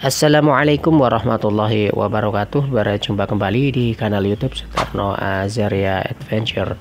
Assalamualaikum warahmatullahi wabarakatuh. Berjumpa kembali di kanal YouTube Sutarno Azaria Adventure.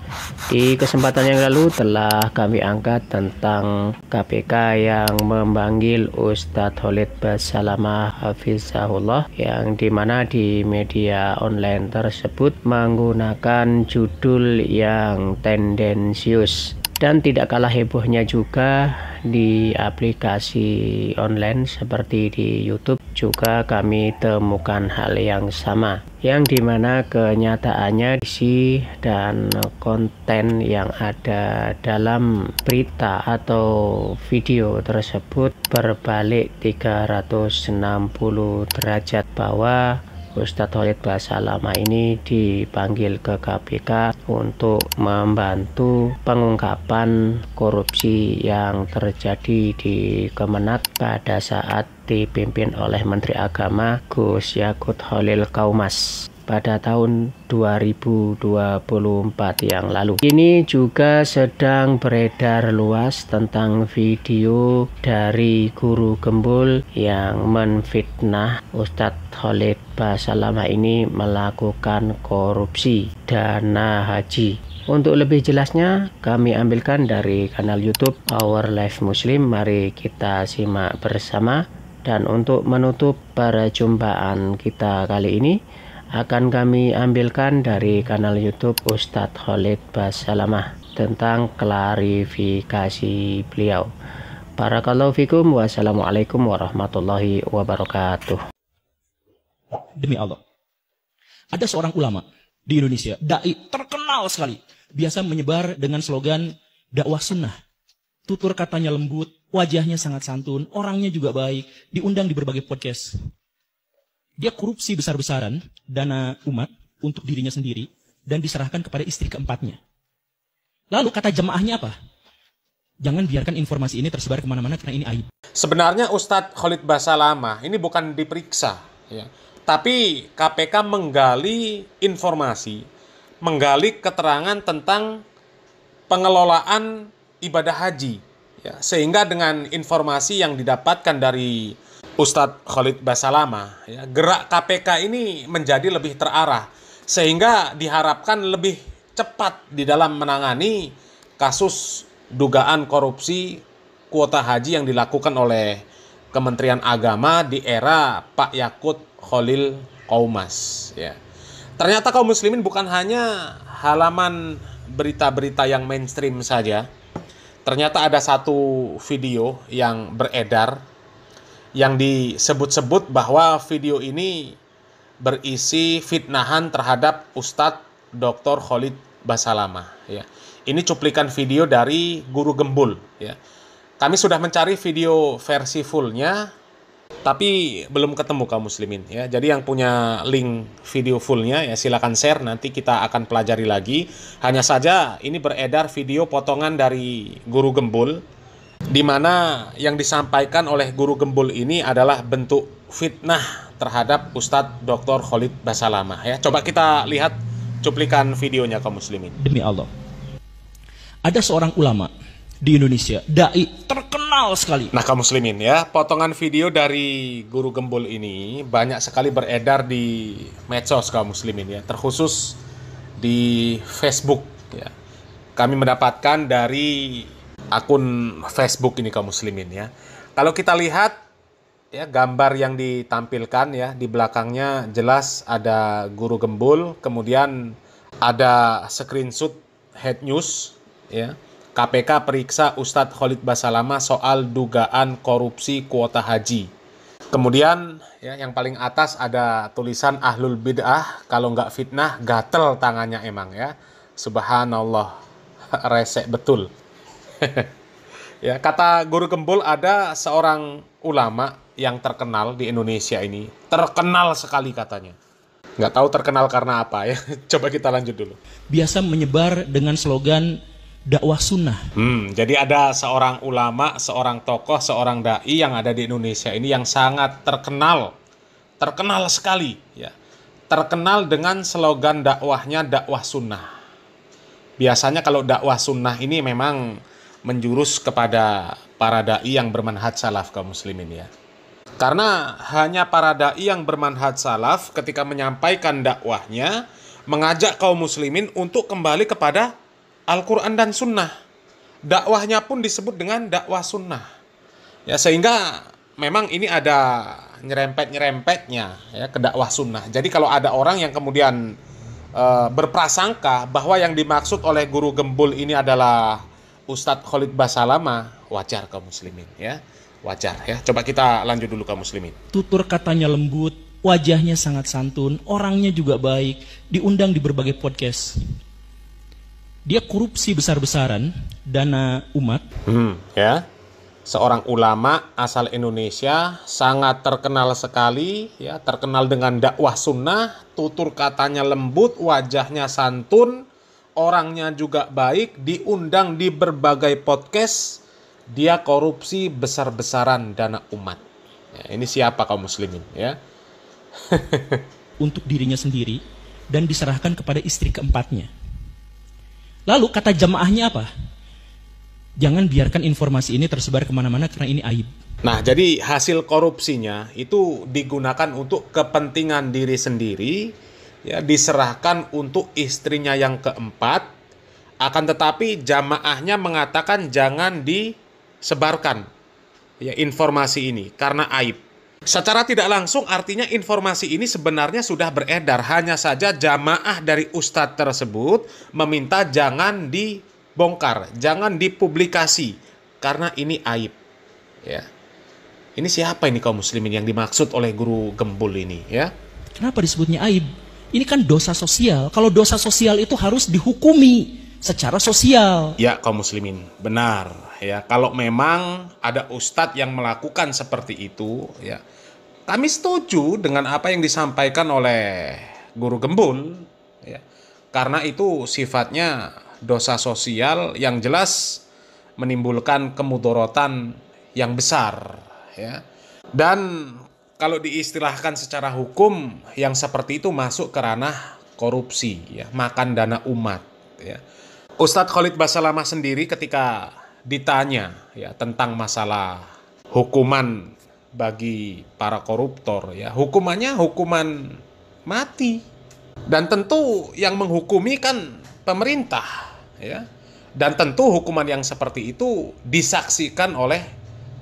Di kesempatan yang lalu telah kami angkat tentang KPK yang memanggil Ustadz Khalid Basalamah Hafizahullah, yang dimana di media online tersebut menggunakan judul yang tendensius. Dan tidak kalah hebohnya juga di aplikasi online seperti di YouTube juga kami temukan hal yang sama, yang dimana kenyataannya isi dan konten yang ada dalam berita atau video tersebut berbalik 360 derajat, bahwa Ustadz Khalid Basalamah ini dipanggil ke KPK untuk membantu pengungkapan korupsi yang terjadi di Kemenak pada saat dipimpin oleh Menteri Agama Gus Yakut Khalil Qaumas pada tahun 2024 yang lalu. Ini juga sedang beredar luas tentang video dari guru gembul yang menfitnah Ustadz Khalid Basalamah ini melakukan korupsi dana haji. Untuk lebih jelasnya kami ambilkan dari kanal YouTube Our Life Muslim. Mari kita simak bersama. Dan untuk menutup perjumpaan kita kali ini akan kami ambilkan dari kanal YouTube Ustadz Khalid Basalamah tentang klarifikasi beliau. Barakallahu fikum. Wassalamualaikum warahmatullahi wabarakatuh. Demi Allah, ada seorang ulama di Indonesia, dai terkenal sekali, biasa menyebar dengan slogan dakwah sunnah. Tutur katanya lembut, wajahnya sangat santun, orangnya juga baik, diundang di berbagai podcast. Dia korupsi besar-besaran dana umat untuk dirinya sendiri dan diserahkan kepada istri keempatnya. Lalu kata jemaahnya apa? Jangan biarkan informasi ini tersebar kemana-mana karena ini aib. Sebenarnya Ustadz Khalid Basalamah ini bukan diperiksa, ya, tapi KPK menggali informasi, menggali keterangan tentang pengelolaan ibadah haji, ya, sehingga dengan informasi yang didapatkan dari Ustadz Khalid Basalamah, ya, gerak KPK ini menjadi lebih terarah, sehingga diharapkan lebih cepat di dalam menangani kasus dugaan korupsi kuota haji yang dilakukan oleh Kementerian Agama di era Pak Yakut Khalil Qaumas. Ya. Ternyata kaum muslimin bukan hanya halaman berita-berita yang mainstream saja. Ternyata ada satu video yang beredar yang disebut-sebut bahwa video ini berisi fitnahan terhadap Ustadz Dr. Khalid Basalamah. Ya. Ini cuplikan video dari guru gembul. Ya. Kami sudah mencari video versi fullnya, tapi belum ketemu kaum muslimin. Ya. Jadi yang punya link video fullnya ya silakan share, nanti kita akan pelajari lagi. Hanya saja ini beredar video potongan dari guru gembul, di mana yang disampaikan oleh guru gembul ini adalah bentuk fitnah terhadap Ustadz Dr. Khalid Basalamah. Ya. Coba kita lihat cuplikan videonya kaum muslimin. Demi Allah, ada seorang ulama di Indonesia, dai terkenal sekali. Nah kaum muslimin ya, potongan video dari guru gembul ini banyak sekali beredar di medsos kaum muslimin ya, terkhusus di Facebook ya. Kami mendapatkan dari akun Facebook ini kaum muslimin ya. Kalau kita lihat ya gambar yang ditampilkan ya, di belakangnya jelas ada guru gembul, kemudian ada screenshot head news ya. KPK periksa Ustadz Khalid Basalamah soal dugaan korupsi kuota haji. Kemudian ya, yang paling atas ada tulisan ahlul bid'ah, kalau nggak fitnah gatel tangannya emang ya. Subhanallah, resek betul. Ya, kata guru gembul ada seorang ulama yang terkenal di Indonesia ini. Terkenal sekali katanya. Nggak tahu terkenal karena apa ya. Coba kita lanjut dulu. Biasa menyebar dengan slogan dakwah sunnah. Jadi ada seorang ulama, seorang tokoh, seorang dai yang ada di Indonesia ini yang sangat terkenal sekali, ya, terkenal dengan slogan dakwahnya dakwah sunnah. Biasanya kalau dakwah sunnah ini memang menjurus kepada para dai yang bermanhaj salaf kaum muslimin ya. Karena hanya para dai yang bermanhaj salaf ketika menyampaikan dakwahnya mengajak kaum muslimin untuk kembali kepada Al-Quran dan Sunnah. Dakwahnya pun disebut dengan dakwah sunnah. Ya, sehingga memang ini ada nyerempet-nyerempetnya ya ke dakwah sunnah. Jadi kalau ada orang yang kemudian berprasangka bahwa yang dimaksud oleh guru gembul ini adalah Ustadz Khalid Basalamah, wajar kaum muslimin ya. Wajar ya. Coba kita lanjut dulu kaum muslimin. Tutur katanya lembut, wajahnya sangat santun, orangnya juga baik, diundang di berbagai podcast. Dia korupsi besar-besaran dana umat. Ya. Seorang ulama asal Indonesia, sangat terkenal sekali ya, terkenal dengan dakwah sunnah, tutur katanya lembut, wajahnya santun, orangnya juga baik, diundang di berbagai podcast. Dia korupsi besar-besaran dana umat. Ya, ini siapa kaum muslimin ya? Untuk dirinya sendiri dan diserahkan kepada istri keempatnya. Lalu kata jamaahnya apa? Jangan biarkan informasi ini tersebar kemana-mana karena ini aib. Nah, jadi hasil korupsinya itu digunakan untuk kepentingan diri sendiri, ya, diserahkan untuk istrinya yang keempat. Akan tetapi jamaahnya mengatakan jangan disebarkan ya informasi ini karena aib. Secara tidak langsung artinya informasi ini sebenarnya sudah beredar, hanya saja jamaah dari ustadz tersebut meminta jangan dibongkar, jangan dipublikasi karena ini aib. Ya. Ini siapa ini kaum muslimin yang dimaksud oleh guru gembul ini ya? Kenapa disebutnya aib? Ini kan dosa sosial. Kalau dosa sosial itu harus dihukumi secara sosial. Ya kaum muslimin, benar. Ya, kalau memang ada ustadz yang melakukan seperti itu, ya, kami setuju dengan apa yang disampaikan oleh guru gembul, ya, karena itu sifatnya dosa sosial yang jelas menimbulkan kemudorotan yang besar, ya. Dan kalau diistilahkan secara hukum, yang seperti itu masuk ke ranah korupsi, ya, makan dana umat, ya. Ustadz Khalid Basalamah sendiri ketika ditanya ya tentang masalah hukuman bagi para koruptor ya, hukumannya hukuman mati, dan tentu yang menghukumi kan pemerintah ya, dan tentu hukuman yang seperti itu disaksikan oleh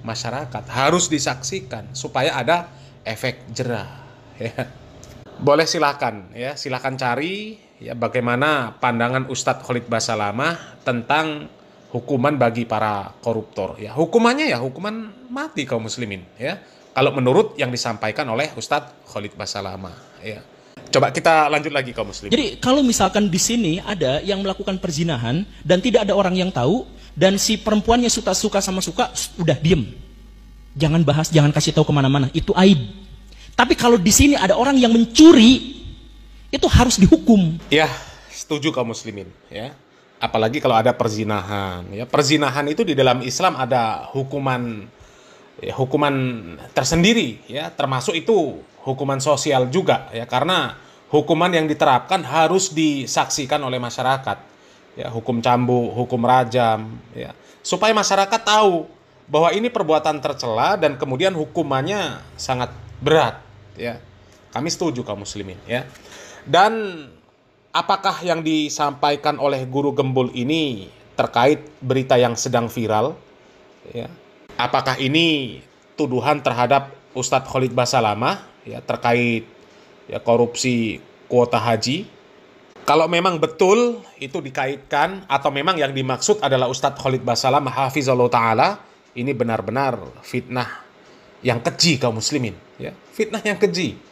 masyarakat, harus disaksikan supaya ada efek jerah ya. Boleh silakan ya, silakan cari ya bagaimana pandangan Ustadz Khalid Basalamah tentang hukuman bagi para koruptor ya. Hukumannya ya hukuman mati kaum muslimin ya, kalau menurut yang disampaikan oleh Ustadz Khalid Basalamah ya. Coba kita lanjut lagi kaum muslimin. Jadi kalau misalkan di sini ada yang melakukan perzinahan dan tidak ada orang yang tahu, dan si perempuannya suka sama suka, udah diem, jangan bahas, jangan kasih tahu kemana-mana, itu aib. Tapi kalau di sini ada orang yang mencuri, itu harus dihukum. Ya, setuju kaum muslimin ya. Apalagi kalau ada perzinahan ya. Perzinahan itu di dalam Islam ada hukuman ya, hukuman tersendiri ya, termasuk itu hukuman sosial juga ya, karena hukuman yang diterapkan harus disaksikan oleh masyarakat ya, hukum cambuk, hukum rajam ya, supaya masyarakat tahu bahwa ini perbuatan tercela dan kemudian hukumannya sangat berat ya. Kami setuju kaum muslimin ya. Dan apakah yang disampaikan oleh guru gembul ini terkait berita yang sedang viral? Ya. Apakah ini tuduhan terhadap Ustadz Khalid Basalamah ya, terkait ya, korupsi kuota haji? Kalau memang betul itu dikaitkan atau memang yang dimaksud adalah Ustadz Khalid Basalamah hafizallahu ta'ala, ini benar-benar fitnah yang keji kaum muslimin. Ya. Fitnah yang keji.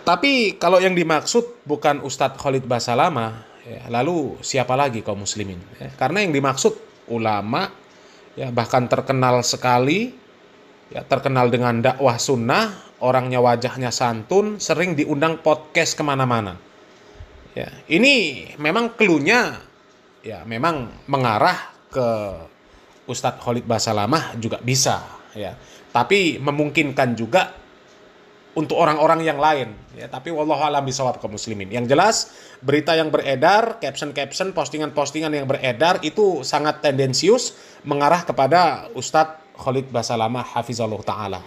Tapi kalau yang dimaksud bukan Ustadz Khalid Basalamah, ya, lalu siapa lagi kaum muslimin? Ya, karena yang dimaksud ulama, ya, bahkan terkenal sekali, ya, terkenal dengan dakwah sunnah, orangnya wajahnya santun, sering diundang podcast kemana-mana. Ya, ini memang cluenya, ya, memang mengarah ke Ustadz Khalid Basalamah juga bisa, ya. Tapi memungkinkan juga untuk orang-orang yang lain ya, tapi wallahu a'lam bishawab kaum muslimin. Yang jelas berita yang beredar, caption-caption, postingan-postingan yang beredar itu sangat tendensius mengarah kepada Ustadz Khalid Basalamah hafizallahu ta'ala.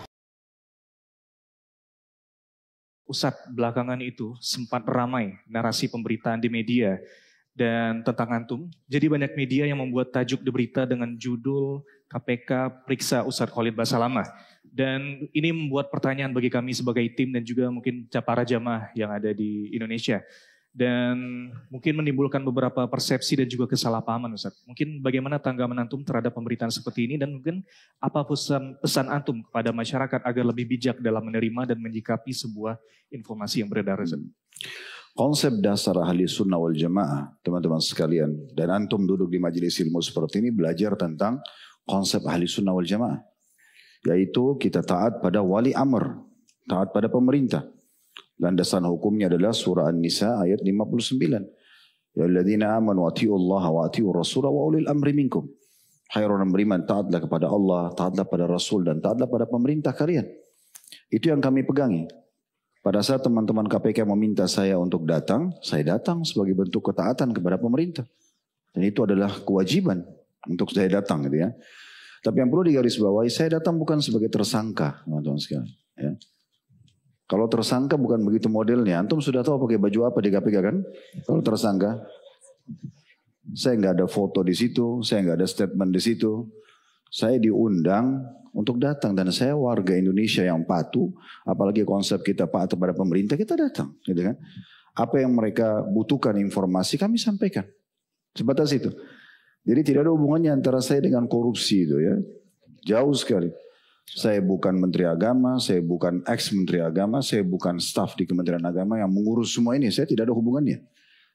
Ustadz, belakangan itu sempat ramai narasi pemberitaan di media dan tentang antum. Jadi banyak media yang membuat tajuk di berita dengan judul KPK periksa Ustadz Khalid Basalamah. Dan ini membuat pertanyaan bagi kami sebagai tim dan juga mungkin para jamaah yang ada di Indonesia. Dan mungkin menimbulkan beberapa persepsi dan juga kesalahpahaman, Ustadz. Mungkin bagaimana tanggapan antum terhadap pemberitaan seperti ini dan mungkin apa pesan antum kepada masyarakat agar lebih bijak dalam menerima dan menyikapi sebuah informasi yang beredar, Ustadz. Konsep dasar ahli sunnah wal jamaah, teman-teman sekalian, dan antum duduk di majelis ilmu seperti ini belajar tentang konsep ahli sunnah wal jamaah. Yaitu kita taat pada wali amr, taat pada pemerintah. Landasan hukumnya adalah surah An-Nisa ayat 59. Ya alladzina amanu atiullaha wa atiur rasulah wa ulil amri minkum. Hai orang beriman, taatlah kepada Allah, taatlah pada Rasul dan taatlah pada pemerintah kalian. Itu yang kami pegangi. Pada saat teman-teman KPK meminta saya untuk datang, saya datang sebagai bentuk ketaatan kepada pemerintah. Dan itu adalah kewajiban untuk saya datang gitu ya. Tapi yang perlu digarisbawahi, saya datang bukan sebagai tersangka, teman-teman sekalian. Ya. Kalau tersangka bukan begitu modelnya. Antum sudah tahu pakai baju apa di KPK kan? Kalau tersangka, saya nggak ada foto di situ, saya nggak ada statement di situ. Saya diundang untuk datang dan saya warga Indonesia yang patuh. Apalagi konsep kita patuh pada pemerintah, kita datang, gitu kan? Apa yang mereka butuhkan informasi kami sampaikan. Sebatas itu. Jadi tidak ada hubungannya antara saya dengan korupsi itu ya. Jauh sekali. Saya bukan Menteri Agama, saya bukan ex-Menteri Agama, saya bukan staf di Kementerian Agama yang mengurus semua ini. Saya tidak ada hubungannya.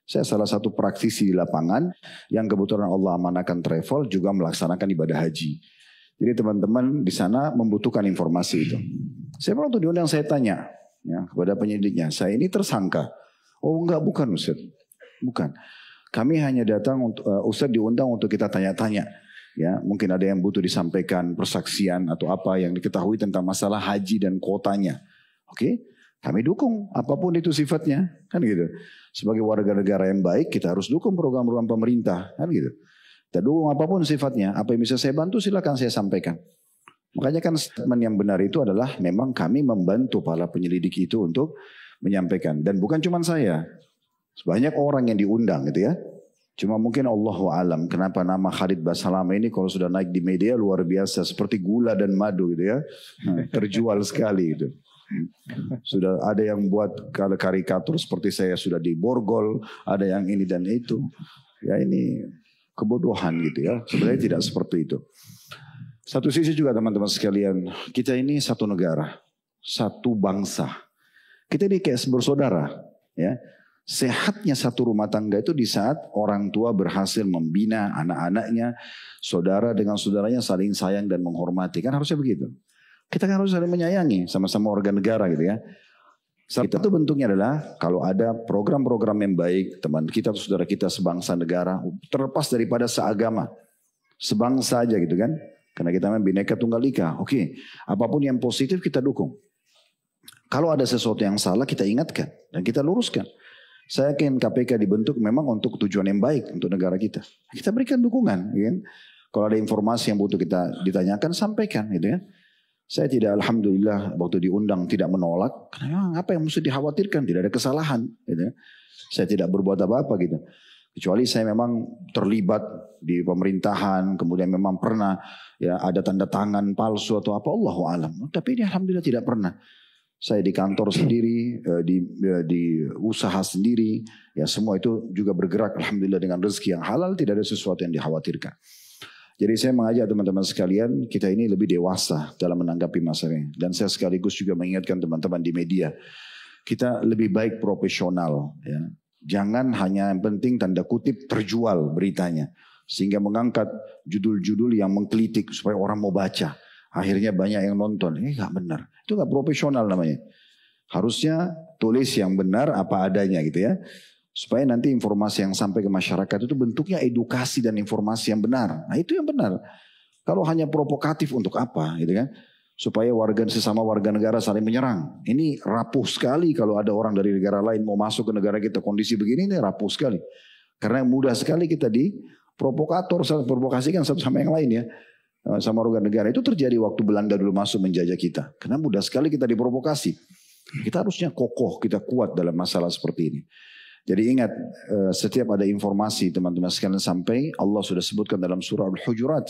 Saya salah satu praktisi di lapangan yang kebetulan Allah amanahkan travel juga melaksanakan ibadah haji. Jadi teman-teman di sana membutuhkan informasi itu. Saya pernah untuk diundang saya tanya ya, kepada penyidiknya, saya ini tersangka. Oh enggak, bukan Ustaz. Bukan. Kami hanya datang untuk Ustaz diundang untuk kita tanya-tanya. Ya, mungkin ada yang butuh disampaikan persaksian atau apa yang diketahui tentang masalah haji dan kuotanya. Oke, kami dukung apapun itu sifatnya, kan gitu. Sebagai warga negara yang baik, kita harus dukung program-program pemerintah, kan gitu. Kita dukung apapun sifatnya, apa yang bisa saya bantu silakan saya sampaikan. Makanya kan statement yang benar itu adalah memang kami membantu para penyelidik itu untuk menyampaikan. Dan bukan cuma saya, banyak orang yang diundang gitu ya. Cuma mungkin Allahu alam kenapa nama Khalid Basalamah ini kalau sudah naik di media luar biasa seperti gula dan madu gitu ya. Terjual sekali gitu. Sudah ada yang buat karikatur seperti saya sudah diborgol, ada yang ini dan itu. Ya ini kebodohan gitu ya. Sebenarnya tidak seperti itu. Satu sisi juga teman-teman sekalian, kita ini satu negara, satu bangsa. Kita ini kayak bersaudara ya. Sehatnya satu rumah tangga itu di saat orang tua berhasil membina anak-anaknya, saudara dengan saudaranya saling sayang dan menghormati. Kan harusnya begitu. Kita kan harus saling menyayangi sama-sama warga negara gitu ya. Itu bentuknya adalah kalau ada program-program yang baik, teman kita, saudara kita sebangsa negara, terlepas daripada seagama, sebangsa aja gitu kan. Karena kita memang Bhinneka Tunggal Ika. Oke, apapun yang positif kita dukung. Kalau ada sesuatu yang salah kita ingatkan dan kita luruskan. Saya yakin KPK dibentuk memang untuk tujuan yang baik untuk negara kita. Kita berikan dukungan, ya kan? Kalau ada informasi yang butuh kita ditanyakan, sampaikan, gitu ya. Saya tidak, alhamdulillah, waktu diundang tidak menolak. Karena apa yang mesti dikhawatirkan? Tidak ada kesalahan, gitu ya. Saya tidak berbuat apa-apa, gitu. Kecuali saya memang terlibat di pemerintahan, kemudian memang pernah ya ada tanda tangan palsu atau apa, Allahu alam. Tapi ini alhamdulillah tidak pernah. Saya di kantor sendiri, di usaha sendiri, ya semua itu juga bergerak alhamdulillah dengan rezeki yang halal, tidak ada sesuatu yang dikhawatirkan. Jadi saya mengajak teman-teman sekalian, kita ini lebih dewasa dalam menanggapi masalah ini. Dan saya sekaligus juga mengingatkan teman-teman di media, kita lebih baik profesional. Ya. Jangan hanya yang penting tanda kutip terjual beritanya. Sehingga mengangkat judul-judul yang menggelitik supaya orang mau baca. Akhirnya banyak yang nonton. Ini gak benar. Itu gak profesional namanya. Harusnya tulis yang benar apa adanya gitu ya. Supaya nanti informasi yang sampai ke masyarakat itu bentuknya edukasi dan informasi yang benar. Nah itu yang benar. Kalau hanya provokatif untuk apa gitu kan. Supaya sesama warga negara saling menyerang. Ini rapuh sekali kalau ada orang dari negara lain mau masuk ke negara kita. Kondisi begini ini rapuh sekali. Karena mudah sekali kita provokator, provokasikan satu sama yang lain ya. Sama warga negara itu terjadi waktu Belanda dulu masuk menjajah kita. Karena mudah sekali kita diprovokasi. Kita harusnya kokoh, kita kuat dalam masalah seperti ini. Jadi ingat, setiap ada informasi teman-teman sekalian sampai, Allah sudah sebutkan dalam surah Al-Hujurat.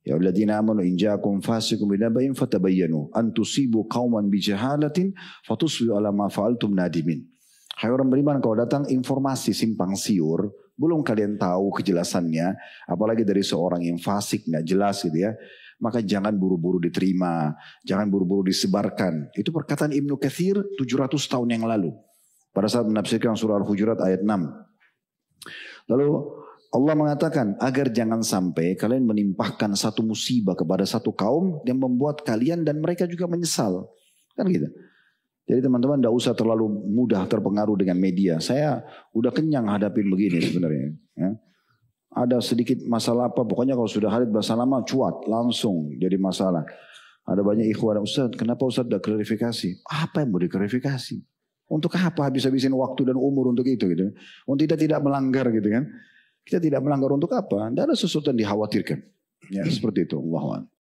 Ya alladzina amanu in ja'akum fasiqun binaba'in fatabayyanu an tusibu qauman bijahalatin fatusbihu ala ma fa'altum nadimin. Hai orang beriman, kalau datang informasi simpang siur, belum kalian tahu kejelasannya, apalagi dari seorang yang fasik nggak jelas gitu ya, maka jangan buru-buru diterima, jangan buru-buru disebarkan. Itu perkataan Ibnu Katsir 700 tahun yang lalu pada saat menafsirkan surah Al-Hujurat ayat 6. Lalu Allah mengatakan agar jangan sampai kalian menimpahkan satu musibah kepada satu kaum yang membuat kalian dan mereka juga menyesal. Kan gitu. Jadi teman-teman tidak usah terlalu mudah terpengaruh dengan media. Saya udah kenyang hadapin begini sebenarnya. Ya. Ada sedikit masalah apa, pokoknya kalau sudah Khalid Basalamah cuat, langsung jadi masalah. Ada banyak ikhwan, Ustaz, kenapa Ustaz tidak klarifikasi? Apa yang mau diklarifikasi? Untuk apa habis-habisin waktu dan umur untuk itu gitu? Untuk kita tidak melanggar gitu kan? Kita tidak melanggar untuk apa? Tidak ada sesuatu yang dikhawatirkan. Ya seperti itu. Allahuakbar.